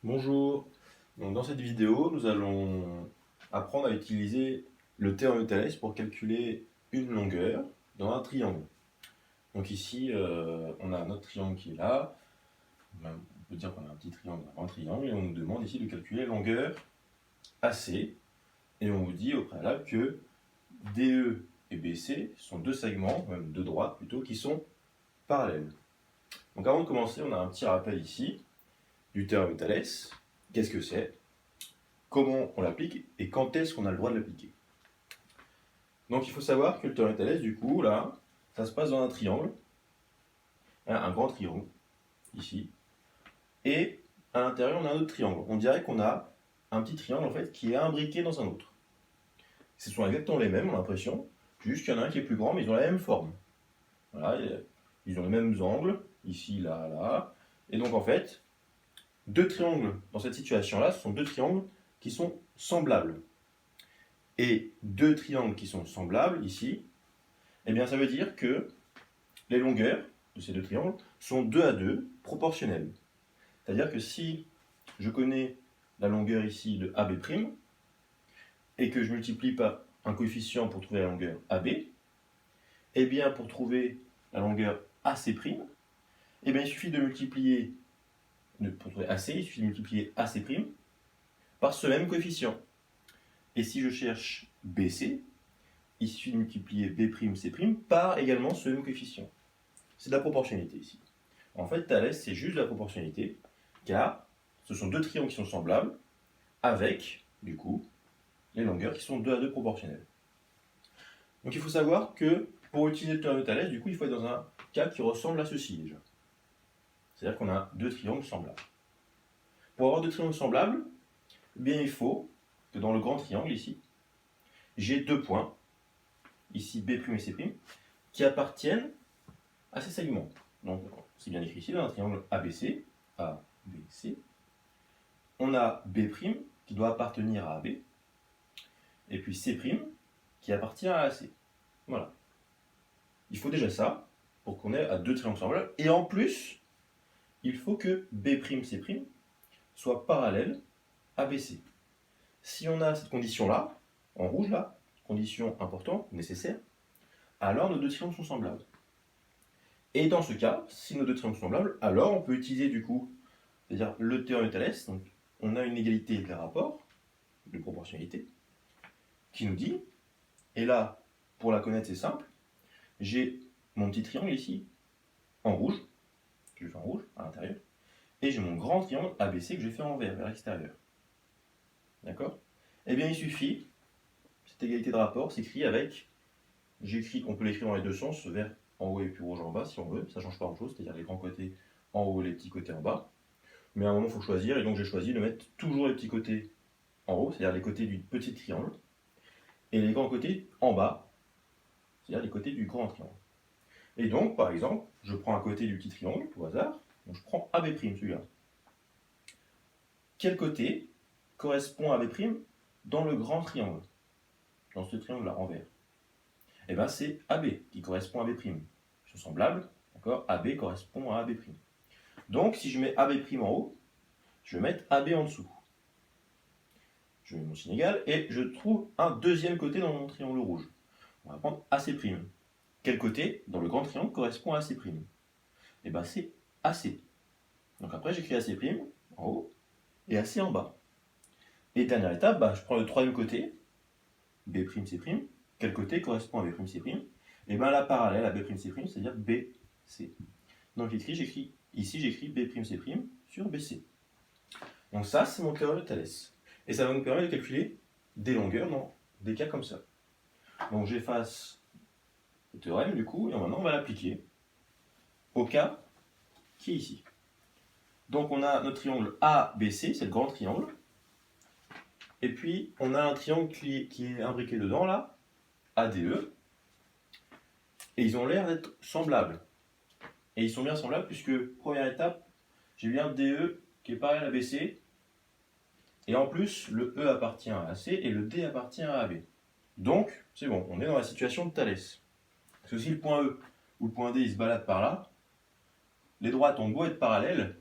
Bonjour, donc dans cette vidéo, nous allons apprendre à utiliser le théorème de Thalès pour calculer une longueur dans un triangle. Donc ici, on a notre triangle qui est là. On peut dire qu'on a un petit triangle, un grand triangle, et on nous demande ici de calculer la longueur AC. Et on vous dit au préalable que DE et BC sont deux segments, même deux droites plutôt, qui sont parallèles. Donc avant de commencer, on a un petit rappel ici du théorème de Thalès. Qu'est-ce que c'est? Comment on l'applique et quand est-ce qu'on a le droit de l'appliquer. Donc il faut savoir que le théorème de Thalès, du coup, là, ça se passe dans un triangle, un grand triangle, ici, et à l'intérieur, on a un autre triangle. On dirait qu'on a un petit triangle, en fait, qui est imbriqué dans un autre. Ce sont exactement les mêmes, on a l'impression, juste qu'il y en a un qui est plus grand, mais ils ont la même forme. Voilà, ils ont les mêmes angles, ici, là, là. Et donc, en fait, deux triangles dans cette situation-là, ce sont deux triangles qui sont semblables. Et deux triangles qui sont semblables, ici, eh bien ça veut dire que les longueurs de ces deux triangles sont 2 à 2 proportionnelles. C'est-à-dire que si je connais la longueur ici de AB', et que je multiplie par un coefficient pour trouver la longueur AB, eh bien pour trouver la longueur AC', eh bien il suffit de multiplier, pour trouver AC, il suffit de multiplier AC' par ce même coefficient. Et si je cherche BC, il suffit de multiplier B'C' par également ce même coefficient. C'est de la proportionnalité ici. En fait, Thalès, c'est juste de la proportionnalité, car ce sont deux triangles qui sont semblables, avec, du coup, les longueurs qui sont 2 à 2 proportionnelles. Donc il faut savoir que pour utiliser le théorème de Thalès, du coup, il faut être dans un cas qui ressemble à ceci déjà. C'est-à-dire qu'on a deux triangles semblables. Pour avoir deux triangles semblables, eh bien, il faut que dans le grand triangle ici, j'ai deux points, ici B' et C', qui appartiennent à ces segments. Donc, c'est bien écrit ici dans un triangle ABC, ABC. On a B' qui doit appartenir à AB, et puis C' qui appartient à AC. Voilà. Il faut déjà ça pour qu'on ait à deux triangles semblables. Et en plus, il faut que B'C' soit parallèle à BC. Si on a cette condition-là, en rouge là, condition importante, nécessaire, alors nos deux triangles sont semblables. Et dans ce cas, si nos deux triangles sont semblables, alors on peut utiliser du coup, c'est-à-dire le théorème de Thalès, donc on a une égalité des rapports de proportionnalité qui nous dit, et là, pour la connaître, c'est simple, j'ai mon petit triangle ici, en rouge, que je fais en rouge, à l'intérieur, et j'ai mon grand triangle ABC que je fais en vert, vers l'extérieur. D'accord? Eh bien, il suffit, cette égalité de rapport s'écrit avec, on peut l'écrire dans les deux sens, vert en haut et puis rouge en bas, si on veut, ça ne change pas grand-chose, c'est-à-dire les grands côtés en haut et les petits côtés en bas. Mais à un moment, il faut choisir, et donc j'ai choisi de mettre toujours les petits côtés en haut, c'est-à-dire les côtés du petit triangle, et les grands côtés en bas, c'est-à-dire les côtés du grand triangle. Et donc, par exemple, je prends un côté du petit triangle, au hasard, donc je prends AB', celui-là. Quel côté correspond à AB' dans le grand triangle, dans ce triangle-là, en vert? Eh bien, c'est AB qui correspond à AB'. Ils sont semblables, d'accord? AB correspond à AB'. Donc, si je mets AB' en haut, je vais mettre AB en dessous. Je mets mon signe égal et je trouve un deuxième côté dans mon triangle rouge. On va prendre AC'. Quel côté, dans le grand triangle, correspond à AC'? Eh bien, c'est AC. Donc après, j'écris AC' en haut et AC en bas. Et dernière étape, je prends le troisième côté, B'C'. Quel côté correspond à B'C'? Et bien la parallèle à B'C', c'est-à-dire BC. Donc ici, j'écris B'C' sur BC. Donc ça, c'est mon théorème de Thalès. Et ça va nous permettre de calculer des longueurs dans des cas comme ça. Donc j'efface le théorème du coup, et maintenant on va l'appliquer au cas qui est ici. Donc on a notre triangle ABC, c'est le grand triangle. Et puis on a un triangle qui est imbriqué dedans là, ADE. Et ils ont l'air d'être semblables. Et ils sont bien semblables puisque, première étape, j'ai bien DE qui est pareil à BC. Et en plus, le E appartient à AC et le D appartient à AB. Donc, c'est bon, on est dans la situation de Thalès. Parce que si le point E ou le point D il se balade par là, les droites ont beau être parallèles,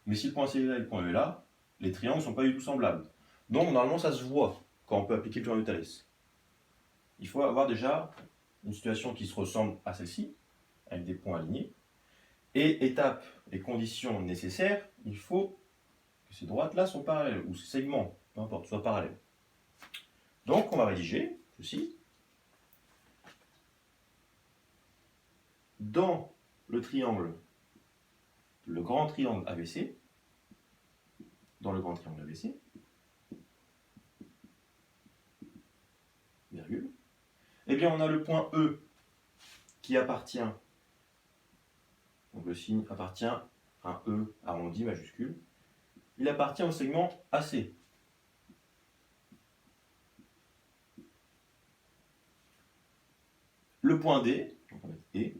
Mais si le point C est là et le point E est là, les triangles ne sont pas du tout semblables. Donc normalement ça se voit quand on peut appliquer le théorème de Thalès. Il faut avoir déjà une situation qui se ressemble à celle-ci, avec des points alignés. Et étape et conditions nécessaires, il faut que ces droites-là sont parallèles, ou ces segments, peu importe, soient parallèles. Donc on va rédiger ceci. Dans le triangle, le grand triangle ABC, dans le grand triangle ABC, virgule, eh bien on a le point E qui appartient, donc le signe appartient à un E arrondi majuscule, il appartient au segment AC. Le point D, donc on va mettre E,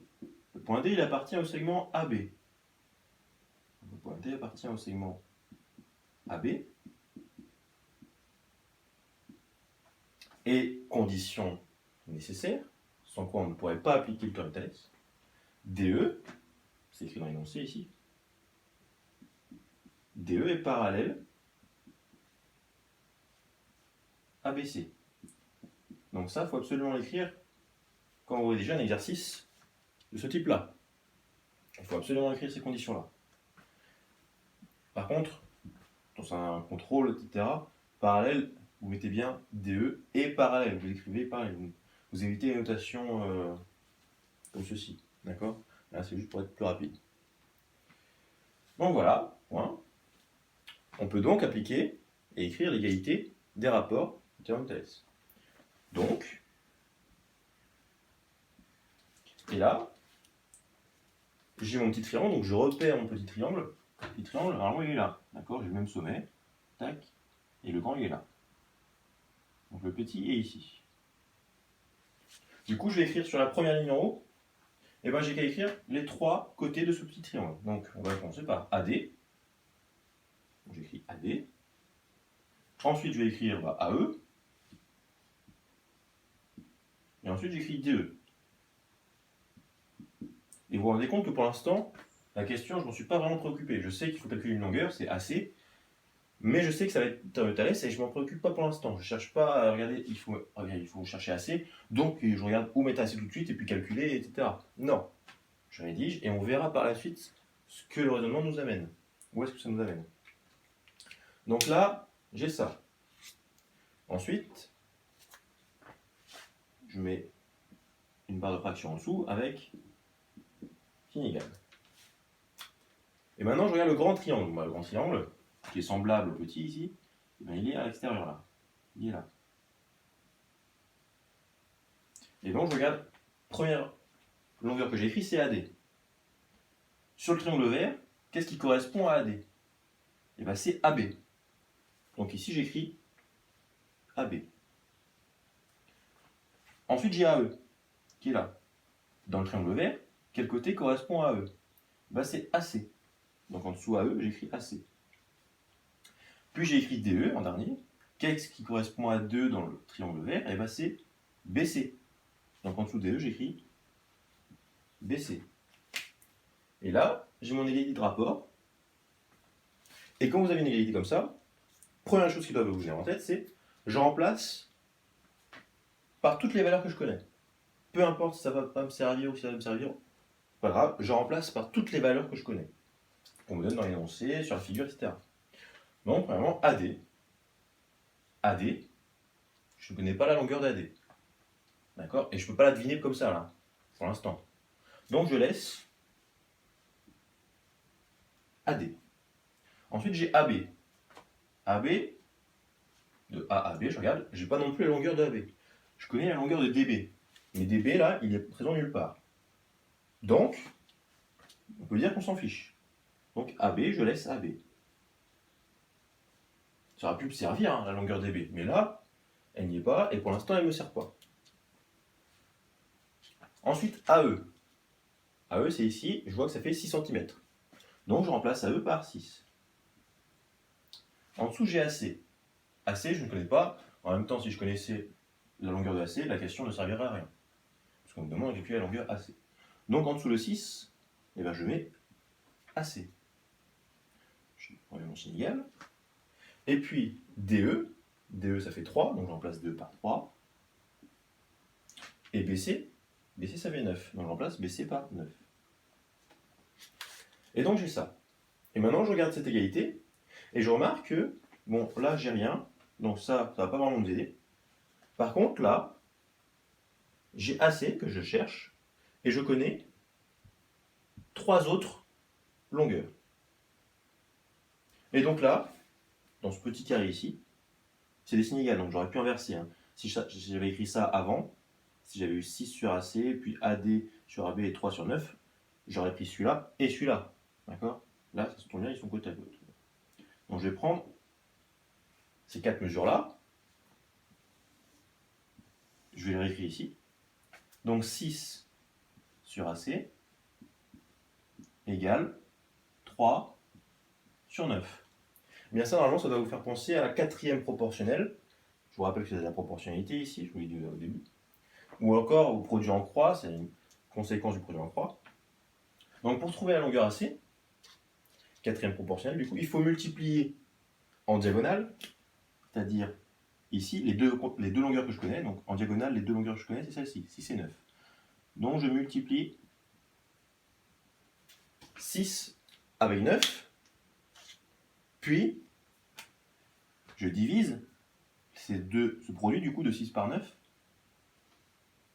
le point D il appartient au segment AB. Le point D appartient au segment AB. Et condition nécessaire, sans quoi on ne pourrait pas appliquer le théorème de Thalès, DE, c'est écrit dans l'énoncé ici, DE est parallèle à BC. Donc ça, il faut absolument l'écrire quand vous rédigez un exercice de ce type-là. Il faut absolument écrire ces conditions-là. Par contre, dans un contrôle, etc., parallèle, vous mettez bien DE et parallèle. Vous écrivez parallèle. Vous évitez les notations comme ceci. D'accord? Là, c'est juste pour être plus rapide. Donc voilà, point. On peut donc appliquer et écrire l'égalité des rapports du théorème de Thalès. Donc, et là, j'ai mon petit triangle, donc je repère mon petit triangle. Le petit triangle, normalement, il est là. D'accord? J'ai le même sommet. Tac. Et le grand, il est là. Donc le petit est ici. Du coup, je vais écrire sur la première ligne en haut. Et ben, j'ai qu'à écrire les trois côtés de ce petit triangle. Donc, on va commencer par AD. J'écris AD. Ensuite, je vais écrire AE. Et ensuite, j'écris DE. Et vous vous rendez compte que pour l'instant, la question, je ne m'en suis pas vraiment préoccupé. Je sais qu'il faut calculer une longueur, c'est AC. Mais je sais que ça va être théorème de Thalès et je ne m'en préoccupe pas pour l'instant. Je ne cherche pas à regarder, il faut chercher AC. Donc, je regarde où mettre AC tout de suite et puis calculer, etc. Non. Je rédige et on verra par la suite ce que le raisonnement nous amène. Où est-ce que ça nous amène? Donc là, j'ai ça. Ensuite, je mets une barre de fraction en dessous avec inégal. Et maintenant, je regarde le grand triangle. Le grand triangle, qui est semblable au petit ici, il est à l'extérieur là. Il est là. Et donc, je regarde, première longueur que j'ai écrite, c'est AD. Sur le triangle vert, qu'est-ce qui correspond à AD? Et bien, c'est AB. Donc ici, j'écris AB. Ensuite, j'ai AE, qui est là. Dans le triangle vert, quel côté correspond à AE? Ben, c'est AC. Donc en dessous AE, j'écris AC. Puis j'ai écrit DE en dernier. Qu'est-ce qui correspond à 2 dans le triangle vert? Et ben, c'est BC. Donc en dessous DE, j'écris BC. Et là, j'ai mon égalité de rapport. Et quand vous avez une égalité comme ça, première chose qui doit vous venir en tête, c'est je remplace par toutes les valeurs que je connais. Peu importe si ça va pas me servir ou si ça va me servir, pas grave, je remplace par toutes les valeurs que je connais. Qu'on me donne dans l'énoncé, sur la figure, etc. Donc, premièrement, AD. AD, je ne connais pas la longueur d'AD. D'accord? Et je ne peux pas la deviner comme ça, là, pour l'instant. Donc, je laisse AD. Ensuite, j'ai AB. AB, de A à B, je regarde, je n'ai pas non plus la longueur de AB. Je connais la longueur de DB. Mais DB, là, il est présent nulle part. Donc, on peut dire qu'on s'en fiche. Donc, AB, je laisse AB. Ça aurait pu me servir, hein, la longueur DB. Mais là, elle n'y est pas, et pour l'instant, elle ne me sert pas. Ensuite, AE. AE, c'est ici, je vois que ça fait 6 cm. Donc, je remplace AE par 6. En dessous, j'ai AC. AC, je ne connais pas. En même temps, si je connaissais la longueur de AC, la question ne servirait à rien. Parce qu'on me demande de calculer la longueur AC. Donc, en dessous de 6, eh ben, je mets AC. Je remets mon signe égal. Et puis DE, DE ça fait 3, donc je remplace 2 par 3. Et BC, BC ça fait 9, donc je remplace BC par 9. Et donc j'ai ça. Et maintenant je regarde cette égalité, et je remarque que, bon là j'ai rien, donc ça va pas vraiment nous aider. Par contre là, j'ai AC que je cherche, et je connais 3 autres longueurs. Et donc là, dans ce petit carré ici, c'est des signes égales, donc j'aurais pu inverser. Hein. Si j'avais écrit ça avant, si j'avais eu 6 sur AC, puis AD sur AB et 3 sur 9, j'aurais pris celui-là et celui-là. D'accord? Là, ça se tombe bien, ils sont côte à côte. Donc je vais prendre ces 4 mesures-là. Je vais les réécrire ici. Donc 6 sur AC égale 3 sur 9. Bien ça, normalement, ça doit vous faire penser à la quatrième proportionnelle. Je vous rappelle que c'est la proportionnalité ici, je vous l'ai dit au début. Ou encore au produit en croix, c'est une conséquence du produit en croix. Donc pour trouver la longueur AC, quatrième proportionnelle, du coup, il faut multiplier en diagonale, c'est-à-dire ici, les deux longueurs que je connais, donc en diagonale, les deux longueurs que je connais, c'est celle-ci, 6 et 9. Donc je multiplie 6 avec 9, puis je divise ce produit du coup de 6 par 9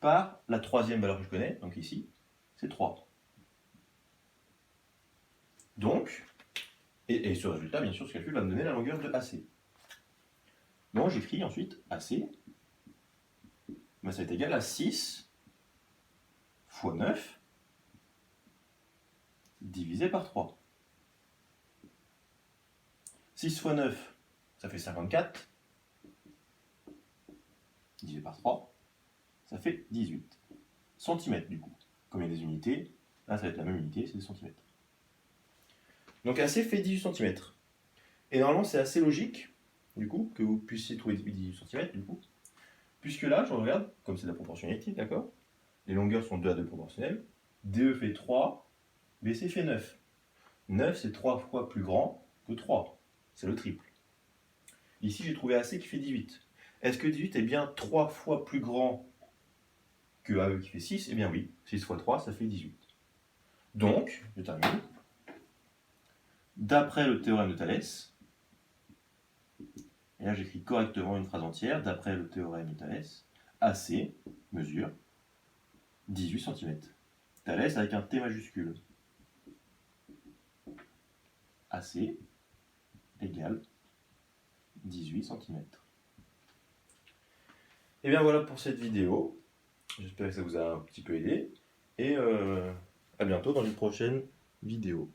par la troisième valeur que je connais, donc ici, c'est 3. Donc, et ce résultat, bien sûr, ce calcul va me donner la longueur de AC. Donc j'écris ensuite AC, ben, ça va être égal à 6 fois 9 divisé par 3. 6 fois 9, ça fait 54, divisé par 3, ça fait 18 centimètres du coup. Comme il y a des unités, là ça va être la même unité, c'est des centimètres. Donc AC fait 18 cm. Et normalement c'est assez logique, du coup, que vous puissiez trouver 18 cm, du coup. Puisque là, je regarde, comme c'est la proportionnalité, d'accord? Les longueurs sont 2 à 2 proportionnelles. DE fait 3, BC fait 9. 9, c'est 3 fois plus grand que 3. C'est le triple. Ici, j'ai trouvé AC qui fait 18. Est-ce que 18 est bien 3 fois plus grand que AE qui fait 6? Eh bien oui, 6 fois 3, ça fait 18. Donc, je termine. D'après le théorème de Thalès, et là j'écris correctement une phrase entière, d'après le théorème de Thalès, AC mesure 18 cm. Thalès avec un T majuscule. AC égale 18 cm. Et bien voilà pour cette vidéo. J'espère que ça vous a un petit peu aidé. Et à bientôt dans une prochaine vidéo.